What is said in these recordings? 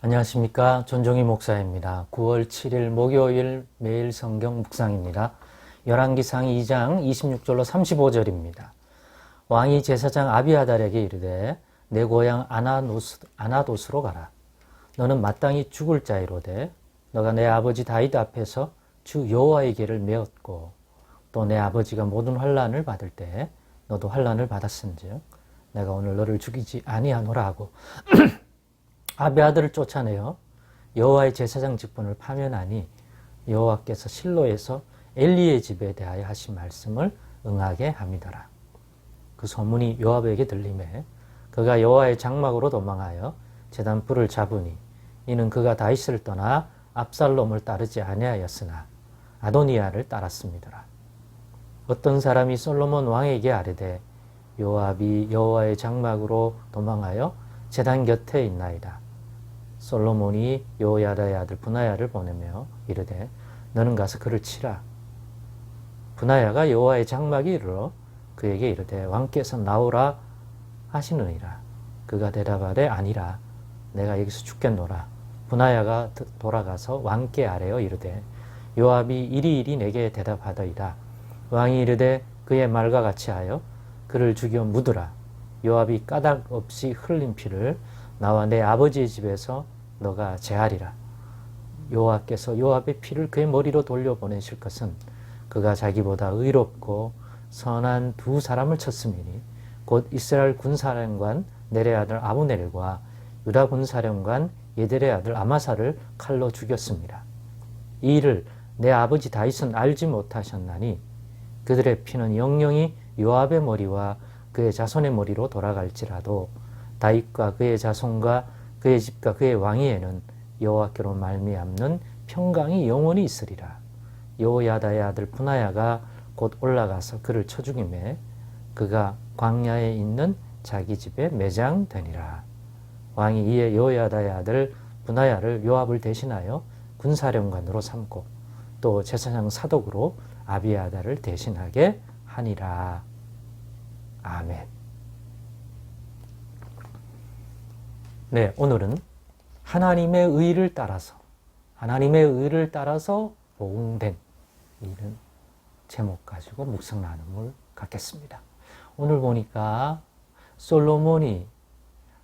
안녕하십니까. 존종희 목사입니다. 9월 7일 목요일 매일 성경 묵상입니다. 열왕기상 2장 26절로 35절입니다. 왕이 제사장 아비아달에게 이르되 내 고향 아나도스로 가라. 너는 마땅히 죽을 자이로되 너가 내 아버지 다윗 앞에서 주 여호와의 길을 메었고 또 내 아버지가 모든 환난을 받을 때 너도 환난을 받았은즉 내가 오늘 너를 죽이지 아니하노라 하고 아비아들을 쫓아내어 여호와의 제사장 직분을 파면하니 여호와께서 실로에서 엘리의 집에 대하여 하신 말씀을 응하게 함이더라. 그 소문이 요압에게 들리매 그가 여호와의 장막으로 도망하여 제단 불을 잡으니 이는 그가 다윗을 떠나 압살롬을 따르지 아니하였으나 아도니아를 따랐음이더라. 어떤 사람이 솔로몬 왕에게 아뢰되 요압이 여호와의 장막으로 도망하여 제단 곁에 있나이다. 솔로몬이 여호야다의 아들 브나야를 보내며 이르되 너는 가서 그를 치라. 브나야가 여호와의 장막에 이르러 그에게 이르되 왕께서 나오라 하시느니라. 그가 대답하되 아니라 내가 여기서 죽겠노라. 브나야가 돌아가서 왕께 아뢰어 이르되 요압이 이리이리 내게 대답하더이다. 왕이 이르되 그의 말과 같이 하여 그를 죽여 묻으라. 요압이 까닭 없이 흘린 피를 나와 내 아버지의 집에서 너가 제하리라. 여호와께서 요압의 피를 그의 머리로 돌려보내실 것은 그가 자기보다 의롭고 선한 두 사람을 쳤음이니 곧 이스라엘 군사령관 넬의 아들 아브넬과 유다 군사령관 예델의 아들 아마사를 칼로 죽였습니다. 이 일을 내 아버지 다윗은 알지 못하셨나니 그들의 피는 영영이 요압의 머리와 그의 자손의 머리로 돌아갈지라도 다윗과 그의 자손과 그의 집과 그의 왕위에는 여호와께로 말미암는 평강이 영원히 있으리라. 여호야다의 아들 브나야가 곧 올라가서 그를 쳐 죽이매 그가 광야에 있는 자기 집에 매장되니라. 왕이 이에 여호야다의 아들 브나야를 요압을 대신하여 군사령관으로 삼고 또 제사장 사독으로 아비아달을 대신하게 하니라. 아멘. 네, 오늘은 하나님의 의를 따라서 보응된 이런 제목 가지고 묵상 나눔을 갖겠습니다. 오늘 보니까 솔로몬이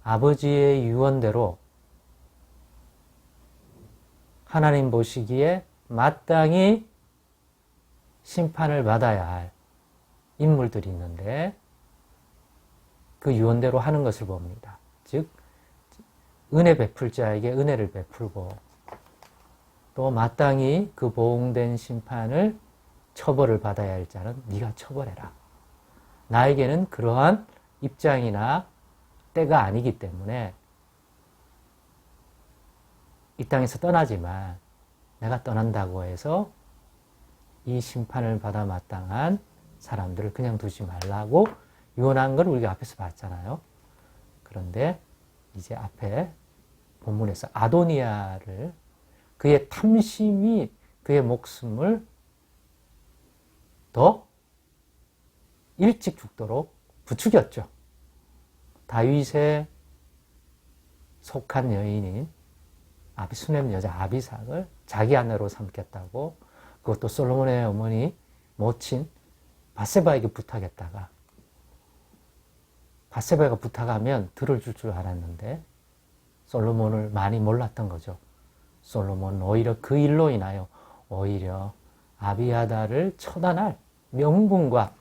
아버지의 유언대로 하나님 보시기에 마땅히 심판을 받아야 할 인물들이 있는데 그 유언대로 하는 것을 봅니다. 즉 은혜 베풀 자에게 은혜를 베풀고 또 마땅히 그 보응된 심판을 처벌을 받아야 할 자는 네가 처벌해라. 나에게는 그러한 입장이나 때가 아니기 때문에 이 땅에서 떠나지만 내가 떠난다고 해서 이 심판을 받아 마땅한 사람들을 그냥 두지 말라고 유언한 걸 우리가 앞에서 봤잖아요. 그런데 이제 앞에 본문에서 아도니아를 그의 탐심이 그의 목숨을 더 일찍 죽도록 부추겼죠. 다윗에 속한 여인인 수넴 여자 아비삭을 자기 아내로 삼겠다고 그것도 솔로몬의 어머니 모친 밧세바에게 부탁했다가 밧세바가 부탁하면 들어줄 줄 알았는데 솔로몬을 많이 몰랐던 거죠. 솔로몬은 오히려 그 일로 인하여 오히려 아비아달을 처단할 명분과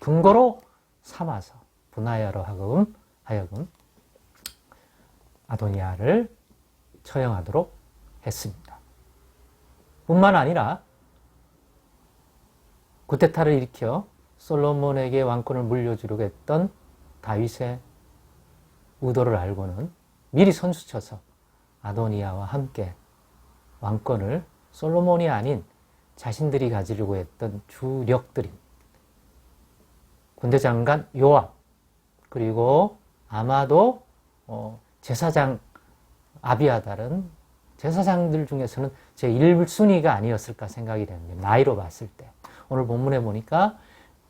근거로 삼아서 브나야로 하여금 아도니아를 처형하도록 했습니다. 뿐만 아니라 구테타를 일으켜 솔로몬에게 왕권을 물려주려고 했던 다윗의 의도를 알고는 미리 선수쳐서 아도니아와 함께 왕권을 솔로몬이 아닌 자신들이 가지려고 했던 주력들인 군대장관 요압 그리고 아마도 제사장 아비아달은 제사장들 중에서는 제 1순위가 아니었을까 생각이 됩니다. 나이로 봤을 때. 오늘 본문에 보니까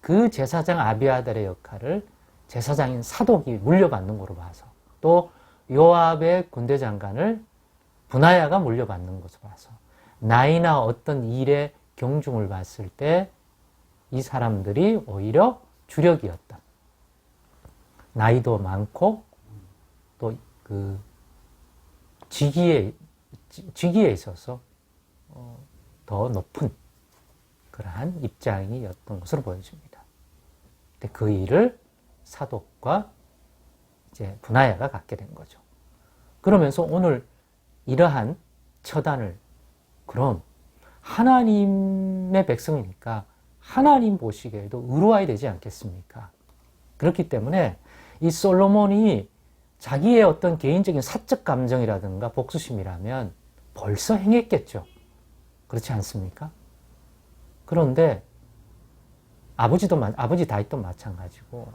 그 제사장 아비아달의 역할을 제사장인 사독이 물려받는 거로 봐서 또 요압의 군대 장관을 분하야가 물려받는 것을 봐서 나이나 어떤 일의 경중을 봤을 때 이 사람들이 오히려 주력이었다. 나이도 많고 또 그 직위에 있어서 더 높은 그러한 입장이었던 것으로 보여집니다. 근데 그 일을 사독과 이제 분하야가 갖게 된 거죠. 그러면서 오늘 이러한 처단을 그럼 하나님의 백성이니까 하나님 보시기에도 의로워야 되지 않겠습니까? 그렇기 때문에 이 솔로몬이 자기의 어떤 개인적인 사적 감정이라든가 복수심이라면 벌써 행했겠죠. 그렇지 않습니까? 그런데 아버지 다윗도 마찬가지고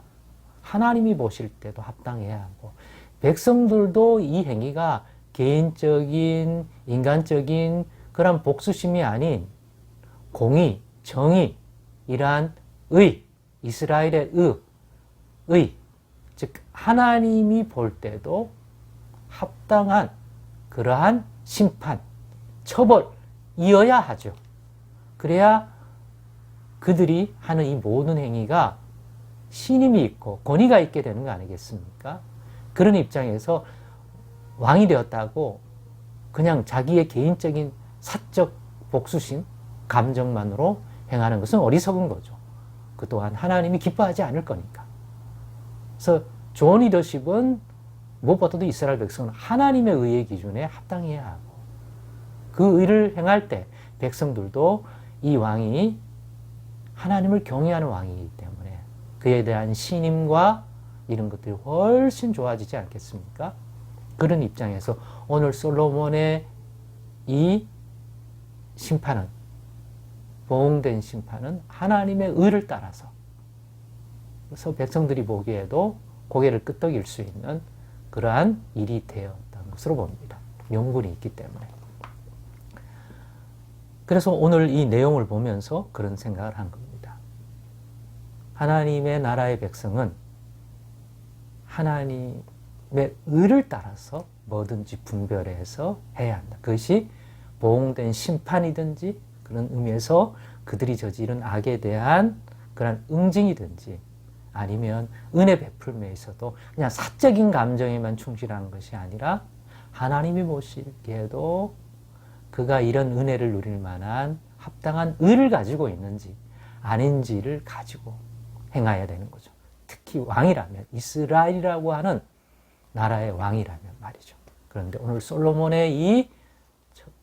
하나님이 보실 때도 합당해야 하고 백성들도 이 행위가 개인적인 인간적인 그런 복수심이 아닌 공의, 정의, 이러한 이스라엘의 즉 하나님이 볼 때도 합당한 그러한 심판, 처벌이어야 하죠. 그래야 그들이 하는 이 모든 행위가 신임이 있고 권위가 있게 되는 거 아니겠습니까? 그런 입장에서 왕이 되었다고 그냥 자기의 개인적인 사적 복수심, 감정만으로 행하는 것은 어리석은 거죠. 그 또한 하나님이 기뻐하지 않을 거니까. 그래서 좋은 리더십은 무엇보다도 이스라엘 백성은 하나님의 의의 기준에 합당해야 하고 그 의를 행할 때 백성들도 이 왕이 하나님을 경외하는 왕이기 때문에 그에 대한 신임과 이런 것들이 훨씬 좋아지지 않겠습니까? 그런 입장에서 오늘 솔로몬의 이 심판은, 보응된 심판은 하나님의 의를 따라서, 그래서 백성들이 보기에도 고개를 끄덕일 수 있는 그러한 일이 되었던 것으로 봅니다. 명분이 있기 때문에. 그래서 오늘 이 내용을 보면서 그런 생각을 한 겁니다. 하나님의 나라의 백성은 하나님의 의를 따라서 뭐든지 분별해서 해야 한다. 그것이 보응된 심판이든지 그런 의미에서 그들이 저지른 악에 대한 그런 응징이든지 아니면 은혜 베풀음에 있어도 그냥 사적인 감정에만 충실한 것이 아니라 하나님이 보시기에도 그가 이런 은혜를 누릴 만한 합당한 의를 가지고 있는지 아닌지를 가지고 행해야 되는 거죠. 특히 왕이라면, 이스라엘이라고 하는 나라의 왕이라면 말이죠. 그런데 오늘 솔로몬의 이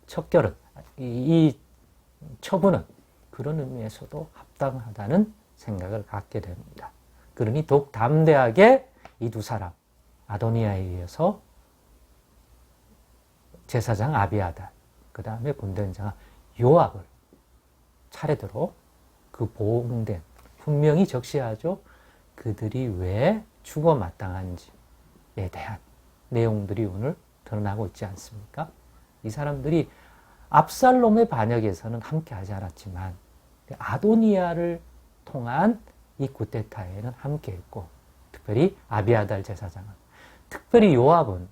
척결은, 이 처분은 그런 의미에서도 합당하다는 생각을 갖게 됩니다. 그러니 더욱 담대하게 이 두 사람, 아도니아에 의해서 제사장 아비아달, 그 다음에 군대장 요압을 차례대로 그 보응된, 분명히 적시하죠. 그들이 왜 죽어 마땅한지에 대한 내용들이 오늘 드러나고 있지 않습니까? 이 사람들이 압살롬의 반역에서는 함께 하지 않았지만 아도니아를 통한 이 쿠데타에는 함께 했고, 특별히 아비아달 제사장은, 특별히 요압은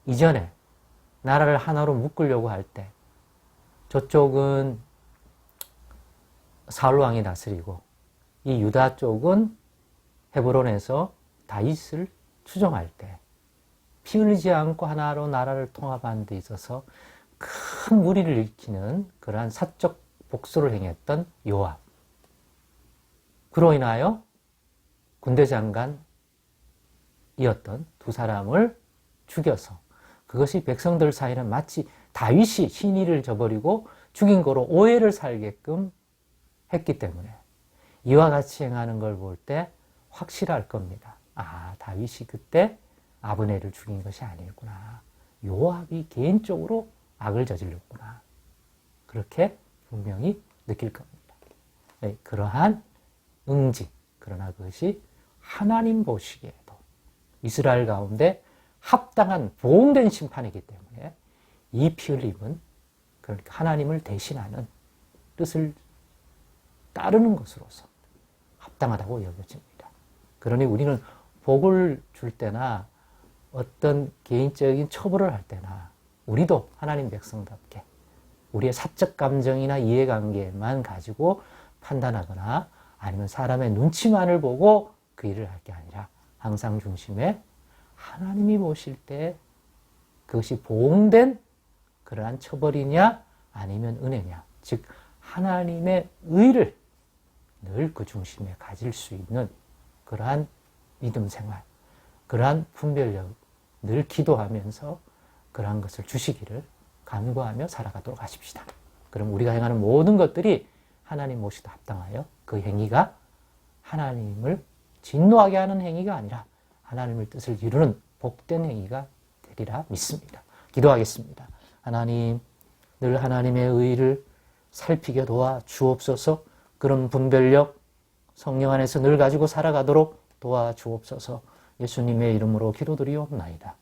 이전에 나라를 하나로 묶으려고 할 때 저쪽은 사울 왕이 다스리고 이 유다 쪽은 헤브론에서 다윗을 추종할 때 피 흘리지 않고 하나로 나라를 통합하는 데 있어서 큰 무리를 일으키는 그러한 사적 복수를 행했던 요압. 그로 인하여 군대 장관이었던 두 사람을 죽여서 그것이 백성들 사이는 마치 다윗이 신의를 저버리고 죽인 거로 오해를 살게끔 했기 때문에 이와 같이 행하는 걸 볼 때 확실할 겁니다. 아, 다윗이 그때 아브넬을 죽인 것이 아니구나. 요압이 개인적으로 악을 저질렀구나. 그렇게 분명히 느낄 겁니다. 네, 그러한 응징, 그러나 그것이 하나님 보시기에도 이스라엘 가운데 합당한 보응된 심판이기 때문에 이 피 흘림은 그러니까 하나님을 대신하는 뜻을 따르는 것으로서 합당하다고 여겨집니다. 그러니 우리는 복을 줄 때나 어떤 개인적인 처벌을 할 때나 우리도 하나님 백성답게 우리의 사적 감정이나 이해관계만 가지고 판단하거나 아니면 사람의 눈치만을 보고 그 일을 할 게 아니라 항상 중심에 하나님이 보실 때 그것이 보응된 그러한 처벌이냐 아니면 은혜냐, 즉 하나님의 의를 늘 그 중심에 가질 수 있는 그러한 믿음 생활, 그러한 분별력, 늘 기도하면서 그러한 것을 주시기를 간구하며 살아가도록 하십시다. 그럼 우리가 행하는 모든 것들이 하나님 모시도 합당하여 그 행위가 하나님을 진노하게 하는 행위가 아니라 하나님의 뜻을 이루는 복된 행위가 되리라 믿습니다. 기도하겠습니다. 하나님, 늘 하나님의 의를 살피게 도와 주옵소서. 그런 분별력 성령 안에서 늘 가지고 살아가도록 도와 주옵소서. 예수님의 이름으로 기도드리옵나이다.